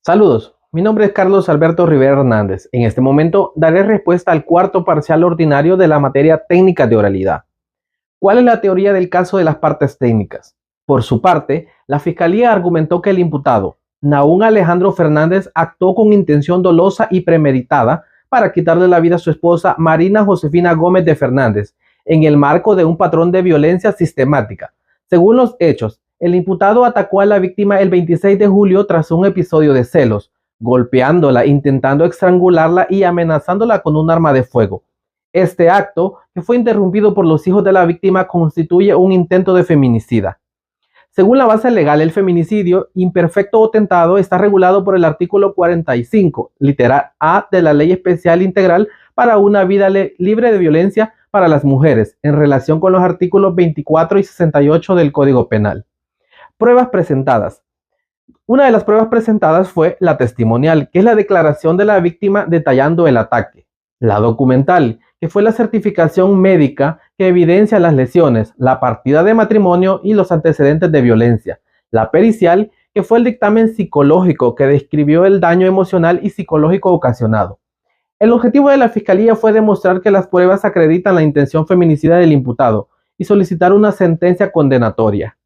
Saludos, mi nombre es Carlos Alberto Rivera Hernández. En este momento daré respuesta al cuarto parcial ordinario de la materia técnica de oralidad. ¿Cuál es la teoría del caso de las partes técnicas? Por su parte, la Fiscalía argumentó que el imputado, Nahum Alejandro Fernández, actuó con intención dolosa y premeditada para quitarle la vida a su esposa Marina Josefina Gómez de Fernández, en el marco de un patrón de violencia sistemática. Según los hechos, el imputado atacó a la víctima el 26 de julio tras un episodio de celos, golpeándola, intentando estrangularla y amenazándola con un arma de fuego. Este acto, que fue interrumpido por los hijos de la víctima, constituye un intento de feminicida. Según la base legal, el feminicidio imperfecto o tentado está regulado por el artículo 45, literal A de la Ley Especial Integral para una vida libre de violencia para las mujeres, en relación con los artículos 24 y 68 del Código Penal. Pruebas presentadas. Una de las pruebas presentadas fue la testimonial, que es la declaración de la víctima detallando el ataque. La documental, que fue la certificación médica que evidencia las lesiones, la partida de matrimonio y los antecedentes de violencia. La pericial, que fue el dictamen psicológico que describió el daño emocional y psicológico ocasionado. El objetivo de la Fiscalía fue demostrar que las pruebas acreditan la intención feminicida del imputado y solicitar una sentencia condenatoria.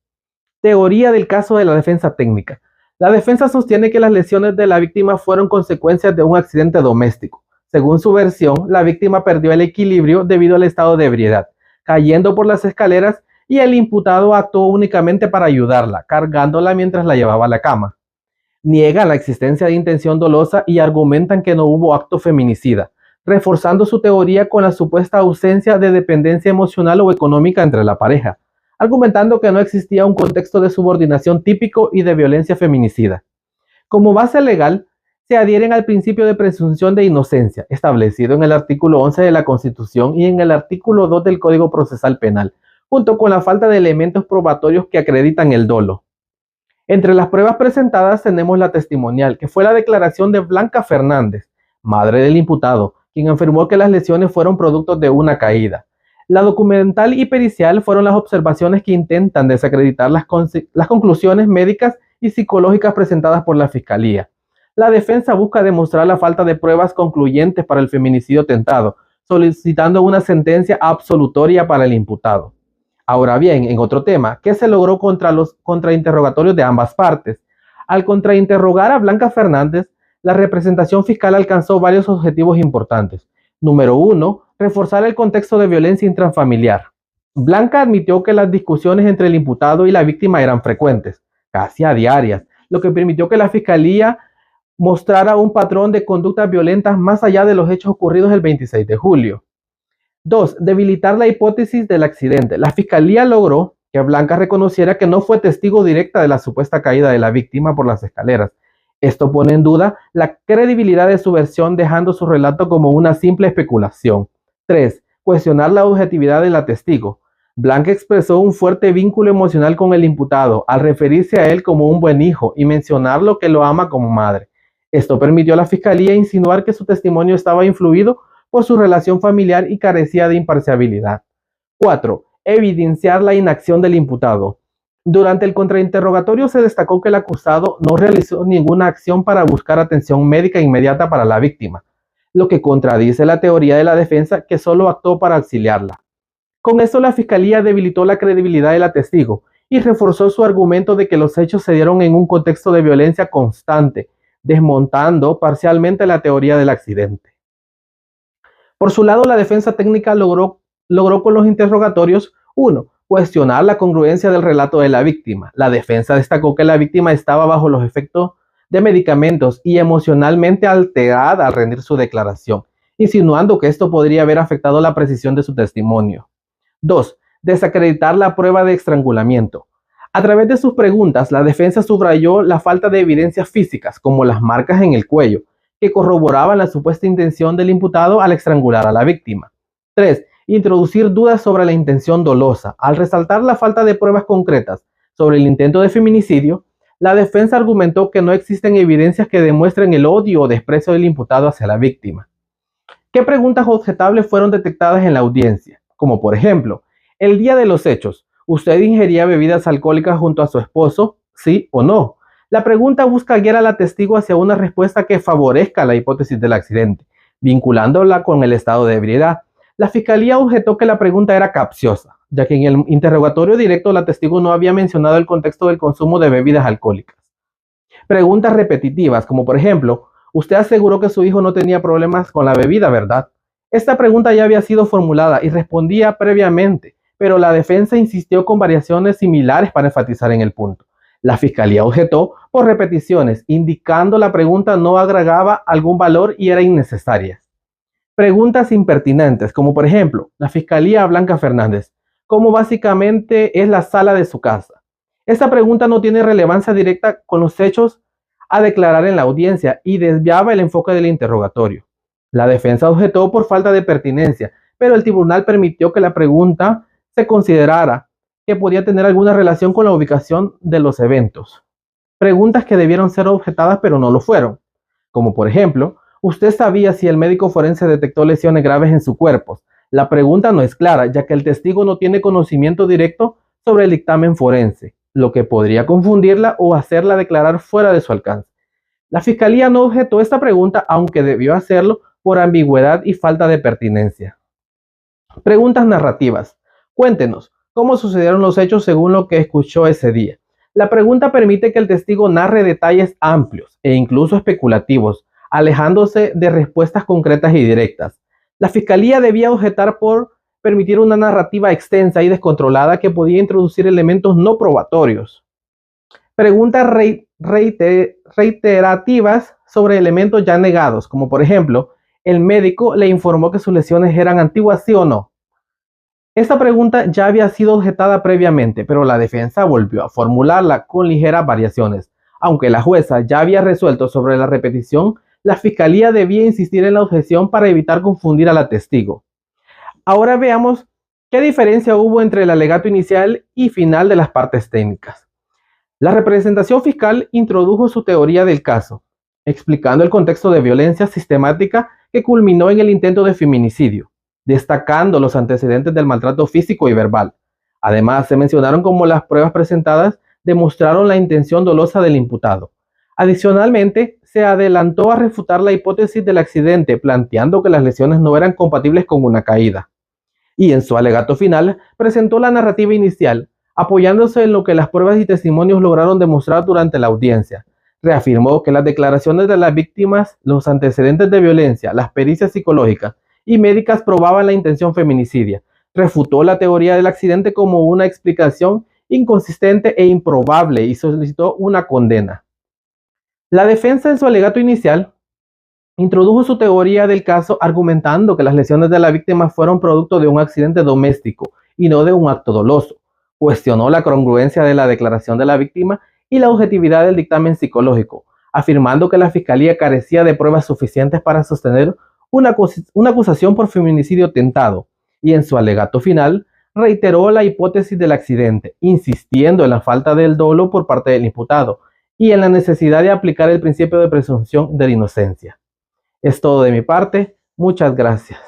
Teoría del caso de la defensa técnica. La defensa sostiene que las lesiones de la víctima fueron consecuencias de un accidente doméstico. Según su versión, la víctima perdió el equilibrio debido al estado de ebriedad, cayendo por las escaleras, y el imputado actuó únicamente para ayudarla, cargándola mientras la llevaba a la cama. Niegan la existencia de intención dolosa y argumentan que no hubo acto feminicida, reforzando su teoría con la supuesta ausencia de dependencia emocional o económica entre la pareja, argumentando que no existía un contexto de subordinación típico y de violencia feminicida. Como base legal, se adhieren al principio de presunción de inocencia, establecido en el artículo 11 de la Constitución y en el artículo 2 del Código Procesal Penal, junto con la falta de elementos probatorios que acreditan el dolo. Entre las pruebas presentadas tenemos la testimonial, que fue la declaración de Blanca Fernández, madre del imputado, quien afirmó que las lesiones fueron producto de una caída. La documental y pericial fueron las observaciones que intentan desacreditar las conclusiones médicas y psicológicas presentadas por la Fiscalía. La defensa busca demostrar la falta de pruebas concluyentes para el feminicidio tentado, solicitando una sentencia absolutoria para el imputado. Ahora bien, en otro tema, ¿qué se logró contra los contrainterrogatorios de ambas partes? Al contrainterrogar a Blanca Fernández, la representación fiscal alcanzó varios objetivos importantes. Número 1, reforzar el contexto de violencia intrafamiliar. Blanca admitió que las discusiones entre el imputado y la víctima eran frecuentes, casi a diarias, lo que permitió que la Fiscalía mostrara un patrón de conductas violentas más allá de los hechos ocurridos el 26 de julio. 2. Debilitar la hipótesis del accidente. La Fiscalía logró que Blanca reconociera que no fue testigo directa de la supuesta caída de la víctima por las escaleras. Esto pone en duda la credibilidad de su versión, dejando su relato como una simple especulación. 3. Cuestionar la objetividad de la testigo. Blanca expresó un fuerte vínculo emocional con el imputado al referirse a él como un buen hijo y mencionarlo que lo ama como madre. Esto permitió a la Fiscalía insinuar que su testimonio estaba influido por su relación familiar y carecía de imparcialidad. 4. Evidenciar la inacción del imputado. Durante el contrainterrogatorio se destacó que el acusado no realizó ninguna acción para buscar atención médica inmediata para la víctima, lo que contradice la teoría de la defensa, que solo actuó para auxiliarla. Con esto, la Fiscalía debilitó la credibilidad de la testigo y reforzó su argumento de que los hechos se dieron en un contexto de violencia constante, desmontando parcialmente la teoría del accidente. Por su lado, la defensa técnica logró con los interrogatorios: 1. Cuestionar la congruencia del relato de la víctima. La defensa destacó que la víctima estaba bajo los efectos de medicamentos y emocionalmente alterada al rendir su declaración, insinuando que esto podría haber afectado la precisión de su testimonio. 2. Desacreditar la prueba de estrangulamiento. A través de sus preguntas, la defensa subrayó la falta de evidencias físicas, como las marcas en el cuello, que corroboraban la supuesta intención del imputado al estrangular a la víctima. 3. Introducir dudas sobre la intención dolosa. Al resaltar la falta de pruebas concretas sobre el intento de feminicidio, la defensa argumentó que no existen evidencias que demuestren el odio o desprecio del imputado hacia la víctima. ¿Qué preguntas objetables fueron detectadas en la audiencia? Como por ejemplo, el día de los hechos, ¿usted ingería bebidas alcohólicas junto a su esposo? ¿Sí o no? La pregunta busca guiar a la testigo hacia una respuesta que favorezca la hipótesis del accidente, vinculándola con el estado de ebriedad. La fiscalía objetó que la pregunta era capciosa, ya que en el interrogatorio directo la testigo no había mencionado el contexto del consumo de bebidas alcohólicas. Preguntas repetitivas, como por ejemplo, usted aseguró que su hijo no tenía problemas con la bebida, ¿verdad? Esta pregunta ya había sido formulada y respondía previamente, pero la defensa insistió con variaciones similares para enfatizar en el punto. La fiscalía objetó por repeticiones, indicando la pregunta no agregaba algún valor y era innecesaria. Preguntas impertinentes, como por ejemplo, la fiscalía Blanca Fernández, ¿cómo básicamente es la sala de su casa? Esta pregunta no tiene relevancia directa con los hechos a declarar en la audiencia y desviaba el enfoque del interrogatorio. La defensa objetó por falta de pertinencia, pero el tribunal permitió que la pregunta se considerara que podía tener alguna relación con la ubicación de los eventos. Preguntas que debieron ser objetadas pero no lo fueron, como por ejemplo, ¿usted sabía si el médico forense detectó lesiones graves en su cuerpo? La pregunta no es clara, ya que el testigo no tiene conocimiento directo sobre el dictamen forense, lo que podría confundirla o hacerla declarar fuera de su alcance. La fiscalía no objetó esta pregunta, aunque debió hacerlo por ambigüedad y falta de pertinencia. Preguntas narrativas. Cuéntenos, ¿cómo sucedieron los hechos según lo que escuchó ese día? La pregunta permite que el testigo narre detalles amplios e incluso especulativos, alejándose de respuestas concretas y directas. La fiscalía debía objetar por permitir una narrativa extensa y descontrolada que podía introducir elementos no probatorios. Preguntas reiterativas sobre elementos ya negados, como por ejemplo, ¿el médico le informó que sus lesiones eran antiguas, sí o no? Esta pregunta ya había sido objetada previamente, pero la defensa volvió a formularla con ligeras variaciones. Aunque la jueza ya había resuelto sobre la repetición, la fiscalía debía insistir en la objeción para evitar confundir a la testigo. Ahora veamos qué diferencia hubo entre el alegato inicial y final de las partes técnicas. La representación fiscal introdujo su teoría del caso, explicando el contexto de violencia sistemática que culminó en el intento de feminicidio, destacando los antecedentes del maltrato físico y verbal. Además, se mencionaron cómo las pruebas presentadas demostraron la intención dolosa del imputado. Adicionalmente, se adelantó a refutar la hipótesis del accidente, planteando que las lesiones no eran compatibles con una caída. Y en su alegato final, presentó la narrativa inicial, apoyándose en lo que las pruebas y testimonios lograron demostrar durante la audiencia. Reafirmó que las declaraciones de las víctimas, los antecedentes de violencia, las pericias psicológicas y médicas probaban la intención feminicidia. Refutó la teoría del accidente como una explicación inconsistente e improbable y solicitó una condena. La defensa en su alegato inicial introdujo su teoría del caso argumentando que las lesiones de la víctima fueron producto de un accidente doméstico y no de un acto doloso. Cuestionó la congruencia de la declaración de la víctima y la objetividad del dictamen psicológico, afirmando que la fiscalía carecía de pruebas suficientes para sostener una acusación por feminicidio tentado, y en su alegato final reiteró la hipótesis del accidente, insistiendo en la falta del dolo por parte del imputado y en la necesidad de aplicar el principio de presunción de la inocencia. Es todo de mi parte. Muchas gracias.